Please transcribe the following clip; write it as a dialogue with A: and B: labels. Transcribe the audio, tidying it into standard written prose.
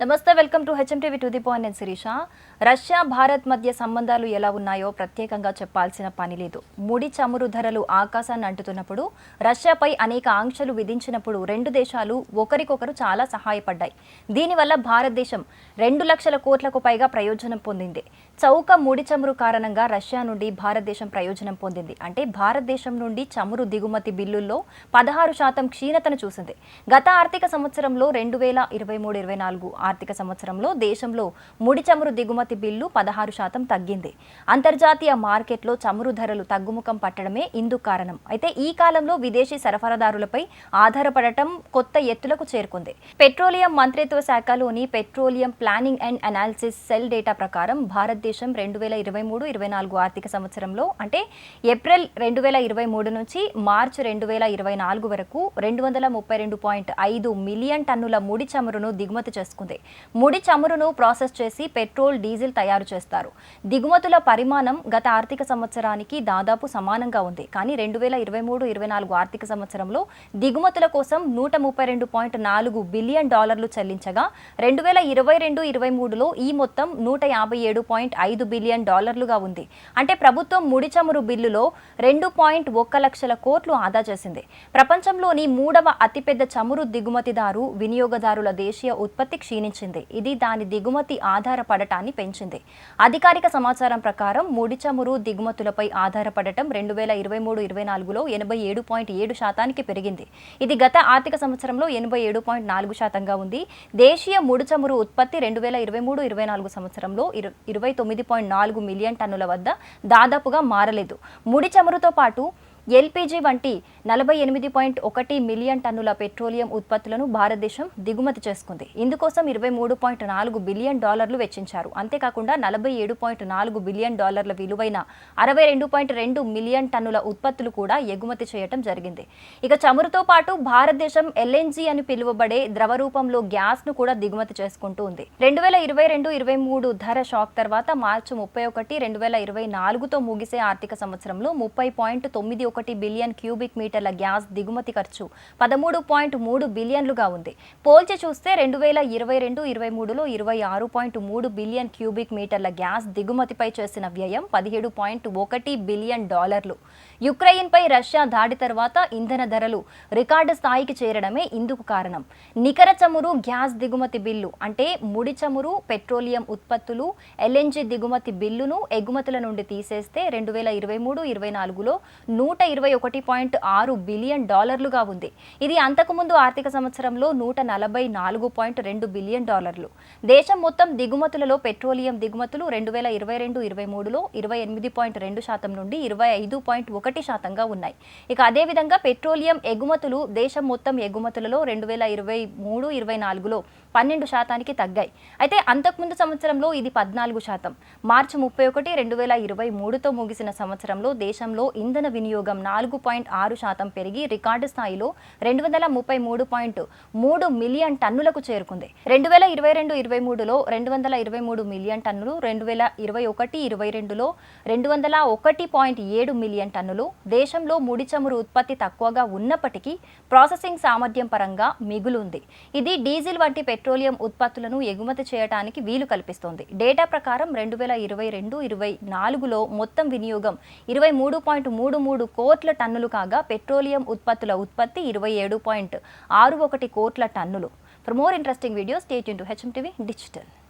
A: నమస్తే, welcome to HMTV to the point. నేను Sirisha. Russia Bharat మధ్య సంబంధాలు ఎలా ఉన్నాయో ప్రత్యేకంగా చెప్పాల్సిన పని లేదు. ముడి చమురు ధరలు ఆకాశాన్ని అంటుతున్నప్పుడు, రష్యాపై అనేక ఆంక్షలు విధించినప్పుడు రెండు దేశాలు ఒకరికొకరు చాలా సహాయపడ్డాయి. దీనివల్ల భారతదేశం 2 లక్షల కోట్లకు పైగా ప్రయోజనం పొందింది. చౌక ముడి చమురు కారణంగా రష్యా నుండి భారతదేశం ప్రయోజనం పొందింది. అంటే భారతదేశం నుండి చమురు దిగుమతి బిల్లుల్లో 16% క్షీణతను చూసింది. గత ఆర్థిక సంవత్సరంలో 2023-24 ఆర్థిక సంవత్సరంలో దేశంలో ముడి చమురు దిగుమతి బిల్లు 16% తగ్గింది. అంతర్జాతీయ మార్కెట్లో చమురు ధరలు తగ్గుముఖం పట్టడమే ఇందుకు కారణం. అయితే ఈ కాలంలో విదేశీ సరఫరాదారులపై ఆధారపడటం కొత్త ఎత్తులకు చేరుకుంది. పెట్రోలియం మంత్రిత్వ శాఖలోని petroleum planning and analysis cell data ప్రకారం భారతదేశం 2023-24 ఆర్థిక సంవత్సరంలో అంటే ఏప్రిల్ 2023 నుంచి మార్చి 2024 వరకు 232.5 మిలియన్ టన్నుల ముడి చమురును దిగుమతి చేసుకుంది. ముడి చమురును ప్రాసెస్ చేసి పెట్రోల్, డీజిల్ తయారు చేస్తారు. దిగుమతుల పరిమాణం గత ఆర్థిక సంవత్సరానికి దాదాపు సమానంగా ఉంది. కానీ 2023-24 ఆర్థిక సంవత్సరంలో దిగుమతుల కోసం $132.4 బిలియన్ చెల్లించగా 2022-23లో ఈ మొత్తం $157.5 బిలియన్ ఉంది. అంటే ప్రభుత్వం ముడి చమురు బిల్లులో 2.1 లక్షల కోట్లు ఆదా చేసింది. ప్రపంచంలోని 3వ అతిపెద్ద చమురు దిగుమతిదారు వినియోగదారుల దేశీయ ఉత్పత్తి క్షీణించింది. ఇది దాని దిగుమతి ఆధారపడటాన్ని పెంచింది. అధికారిక సమాచారం ప్రకారం ముడి చమురు దిగుమతులపై ఆధారపడటం 2023-24లో 87.7% పెరిగింది. ఇది గత ఆర్థిక సంవత్సరంలో 87.4%గా ఉంది. దేశీయ ముడి చమురు ఉత్పత్తి 2023-24 సంవత్సరంలో 29.4 మిలియన్ టన్నుల వద్ద దాదాపుగా మారలేదు. ముడి చమురుతో పాటు ఎల్పీజీ వంటి 48.1 మిలియన్ టన్నుల పెట్రోలియం ఉత్పత్తులను భారతదేశం దిగుమతి చేసుకుంది. ఇందుకోసం $23.4 బిలియన్ వెచ్చించారు. అంతేకాకుండా $47.4 బిలియన్ విలువైన 62.2 మిలియన్ టన్నుల ఉత్పత్తులు కూడా ఎగుమతి చేయటం జరిగింది. ఇక చమురుతో పాటు భారతదేశం ఎల్ఎన్జీ అని పిలువబడే ద్రవ రూపంలో గ్యాస్ ను కూడా దిగుమతి చేసుకుంటూ ఉంది. 2022-23 ధర షాక్ తర్వాత మార్చి 31, 2024తో ముగిసే ఆర్థిక సంవత్సరంలో 30.91 బిలియన్ క్యూబిక్ మీటర్ల గ్యాస్ దిగుమతి ఖర్చు 13.3 బిలియన్లుగా ఉంది. పోల్చి చూస్తే 2022-23లో 26.3 బిలియన్ క్యూబిక్ మీటర్ల గ్యాస్ దిగుమతిపై చేసిన వ్యయం 17.1 బిలియన్ డాలర్లు. యుక్రెయిన్పై రష్యా దాడి తర్వాత ఇంధన ధరలు రికార్డు స్థాయికి చేరడమే ఇందుకు కారణం. నికర చమురు గ్యాస్ దిగుమతి బిల్లు అంటే ముడి చమురు, పెట్రోలియం ఉత్పత్తులు, ఎల్ఎన్జీ దిగుమతి బిల్లును ఎగుమతుల నుండి తీసేస్తే 2023-24లో 121.6 బిలియన్ డాలర్లుగా ఉంది. ఇది అంతకుముందు ఆర్థిక సంవత్సరంలో 144.2 బిలియన్ డాలర్లు. దేశం మొత్తం దిగుమతులలో పెట్రోలియం దిగుమతులు 2022-23లో 28.2% నుండి 25.1%గా ఉన్నాయి. ఇక అదేవిధంగా పెట్రోలియం ఎగుమతులు దేశం మొత్తం ఎగుమతులలో 2023-24లో 12%కి తగ్గాయి. అయితే అంతకుముందు సంవత్సరంలో ఇది 14%. మార్చి 31, 2023తో ముగిసిన సంవత్సరంలో దేశంలో ఇంధన వినియోగం 4.6% పెరిగి రికార్డు స్థాయిలో 233.3 మిలియన్ టన్నులకు చేరుకుంది. 2022-23లో 223 మిలియన్ టన్నులు, 2021-22లో 201.7 మిలియన్ టన్నులు. దేశంలో ముడి చమురు ఉత్పత్తి తక్కువగా ఉన్నప్పటికీ ప్రాసెసింగ్ సామర్థ్యం పరంగా మిగులుంది. ఇది డీజిల్ వంటి పెట్రోలియం ఉత్పత్తులను ఎగుమతి చేయడానికి వీలు కల్పిస్తోంది. డేటా ప్రకారం 2022-24లో మొత్తం వినియోగం 23.33 కోట్ల టన్నులు కాగా పెట్రోలియం ఉత్పత్తుల ఉత్పత్తి 27.61 కోట్ల టన్నులు. For more interesting videos stay tuned to HMTV digital.